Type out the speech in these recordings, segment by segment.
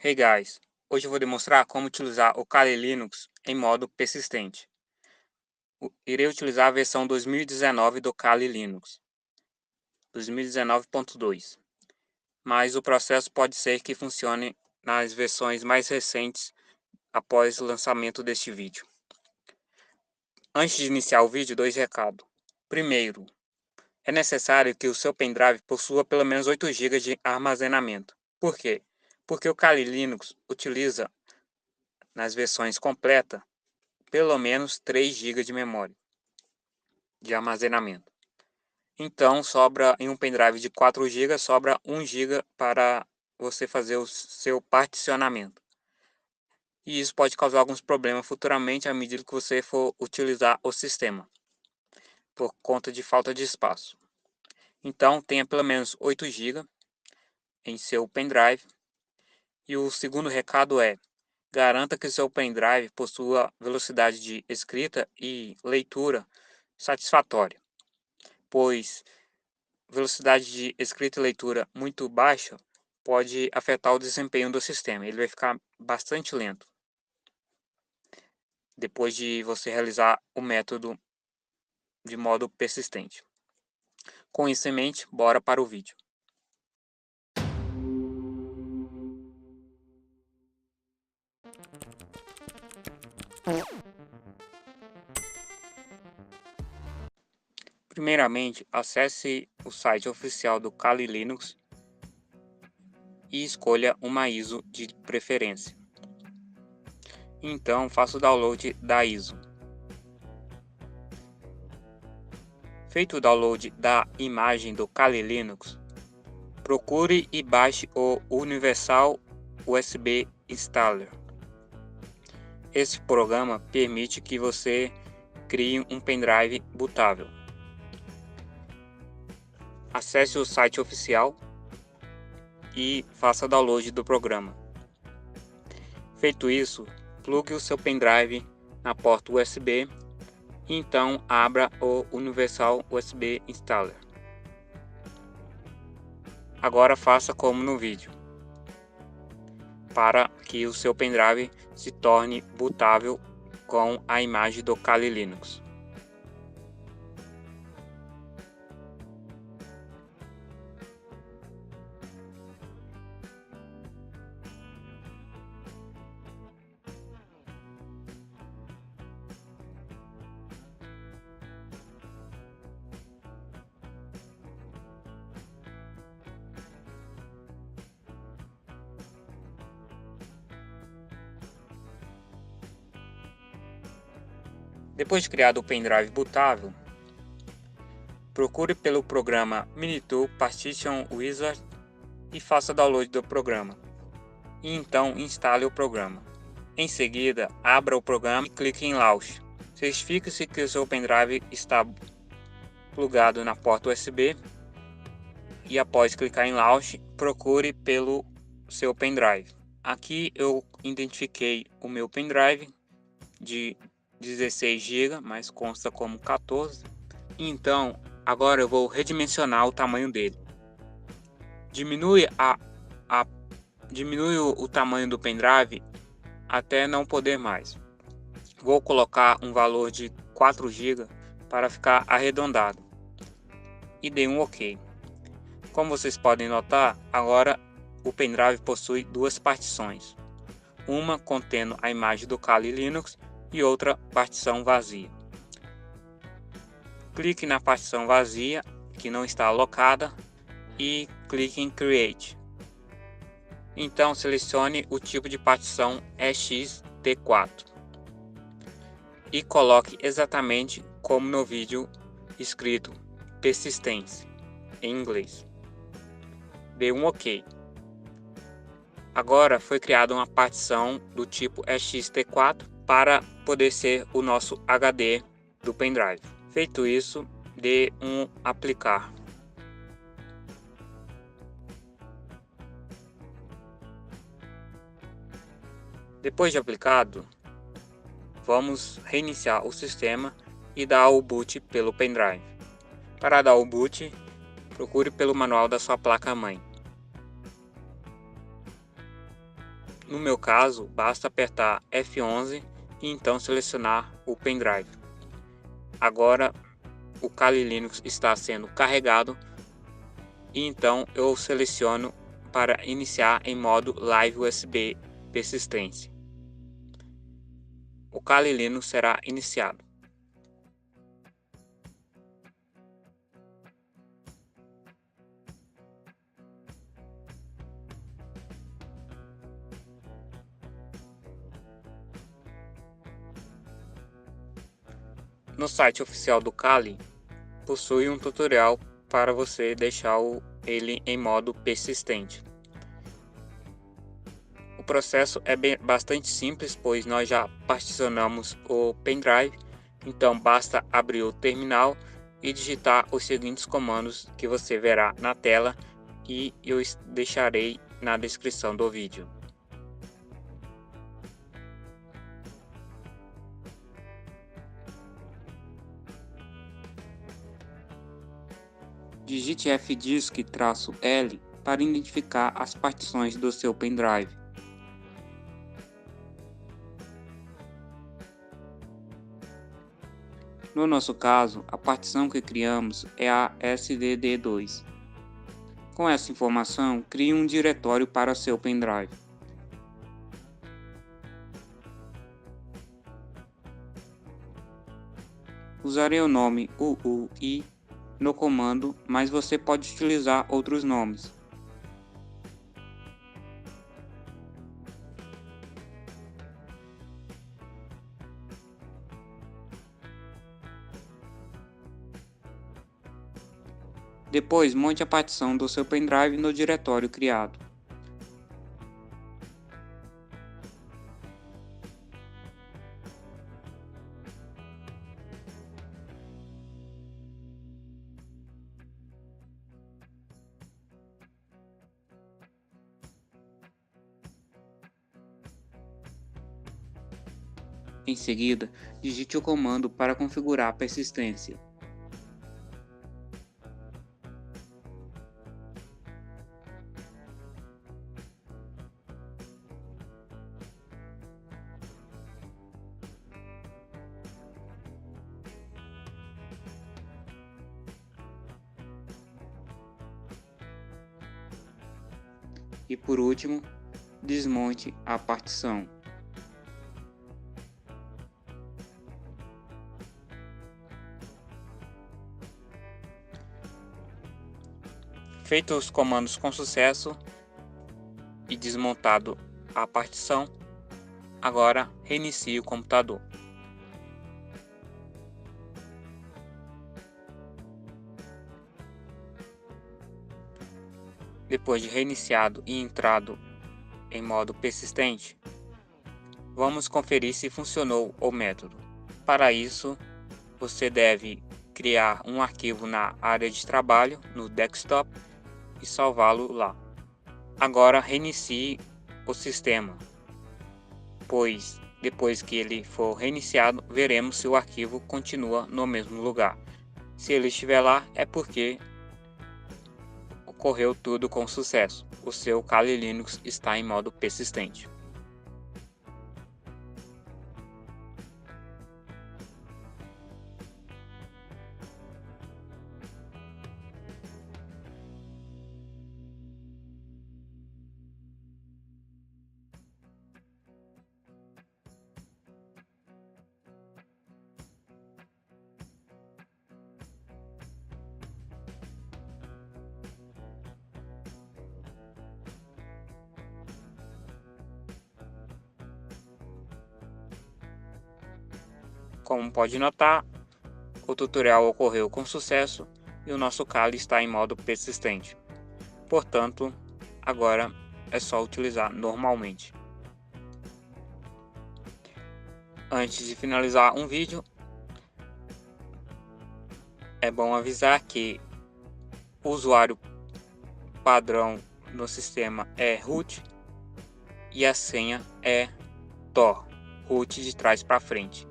Hey guys, hoje eu vou demonstrar como utilizar o Kali Linux em modo persistente. Irei utilizar a versão 2019 do Kali Linux, 2019.2, mas o processo pode ser que funcione nas versões mais recentes após o lançamento deste vídeo. Antes de iniciar o vídeo, dois recados. Primeiro, é necessário que o seu pendrive possua pelo menos 8 GB de armazenamento. Por quê? Porque o Kali Linux utiliza, nas versões completas, pelo menos 3 GB de memória de armazenamento. Então, sobra em um pendrive de 4 GB, sobra 1 GB para você fazer o seu particionamento. E isso pode causar alguns problemas futuramente à medida que você for utilizar o sistema, por conta de falta de espaço. Então, tenha pelo menos 8 GB em seu pendrive. E o segundo recado é: garanta que seu pendrive possua velocidade de escrita e leitura satisfatória, pois velocidade de escrita e leitura muito baixa pode afetar o desempenho do sistema. Ele vai ficar bastante lento depois de você realizar o método de modo persistente. Com isso em mente, bora para o vídeo. Primeiramente, acesse o site oficial do Kali Linux e escolha uma ISO de preferência. Então, faça o download da ISO. Feito o download da imagem do Kali Linux, procure e baixe o Universal USB Installer. Esse programa permite que você crie um pendrive bootável. Acesse o site oficial e faça download do programa. Feito isso, plugue o seu pendrive na porta USB e então abra o Universal USB Installer. Agora faça como no vídeo, para que o seu pendrive se torne bootável com a imagem do Kali Linux. Depois de criado o pendrive bootável, procure pelo programa Minitool Partition Wizard e faça download do programa. E então instale o programa. Em seguida, abra o programa e clique em Launch. Certifique-se que o seu pendrive está plugado na porta USB e após clicar em Launch, procure pelo seu pendrive. Aqui eu identifiquei o meu pendrive de 16 GB, mas consta como 14. Então, agora eu vou redimensionar o tamanho dele. Diminui o tamanho do pendrive até não poder mais. Vou colocar um valor de 4 GB para ficar arredondado. E dei um OK. Como vocês podem notar, agora o pendrive possui duas partições. Uma contendo a imagem do Kali Linux e outra partição vazia. Clique na partição vazia, que não está alocada, e clique em Create. Então selecione o tipo de partição ext4 e coloque exatamente como no vídeo escrito persistência em inglês. Dê um OK. Agora foi criada uma partição do tipo ext4 para poder ser o nosso HD do pendrive. Feito isso, dê um aplicar. Depois de aplicado, vamos reiniciar o sistema e dar o boot pelo pendrive. Para dar o boot, procure pelo manual da sua placa-mãe. No meu caso, basta apertar F11 e então selecionar o pendrive. Agora o Kali Linux está sendo carregado e então eu seleciono para iniciar em modo Live USB persistência. O Kali Linux será iniciado. No site oficial do Kali, possui um tutorial para você deixar ele em modo persistente. O processo é bastante simples, pois nós já particionamos o pendrive, então basta abrir o terminal e digitar os seguintes comandos que você verá na tela e eu deixarei na descrição do vídeo. Digite fdisk-L para identificar as partições do seu pendrive. No nosso caso, a partição que criamos é a SDD2. Com essa informação, crie um diretório para seu pendrive. Usarei o nome UUI no comando, mas você pode utilizar outros nomes. Depois, monte a partição do seu pendrive no diretório criado. Em seguida, digite o comando para configurar a persistência. E por último, desmonte a partição. Feitos os comandos com sucesso e desmontado a partição, agora reinicie o computador. Depois de reiniciado e entrado em modo persistente, vamos conferir se funcionou o método. Para isso, você deve criar um arquivo na área de trabalho, no desktop, e salvá-lo lá. Agora reinicie o sistema, pois depois que ele for reiniciado, veremos se o arquivo continua no mesmo lugar. Se ele estiver lá, é porque ocorreu tudo com sucesso. O seu Kali Linux está em modo persistente. Como pode notar, o tutorial ocorreu com sucesso e o nosso Kali está em modo persistente. Portanto, agora é só utilizar normalmente. Antes de finalizar um vídeo, é bom avisar que o usuário padrão no sistema é root e a senha é Tor, root de trás para frente.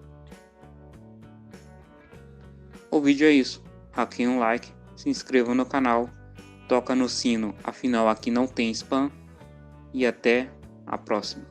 O vídeo é isso. Aqui um like, se inscreva no canal, toca no sino, afinal aqui não tem spam, e até a próxima.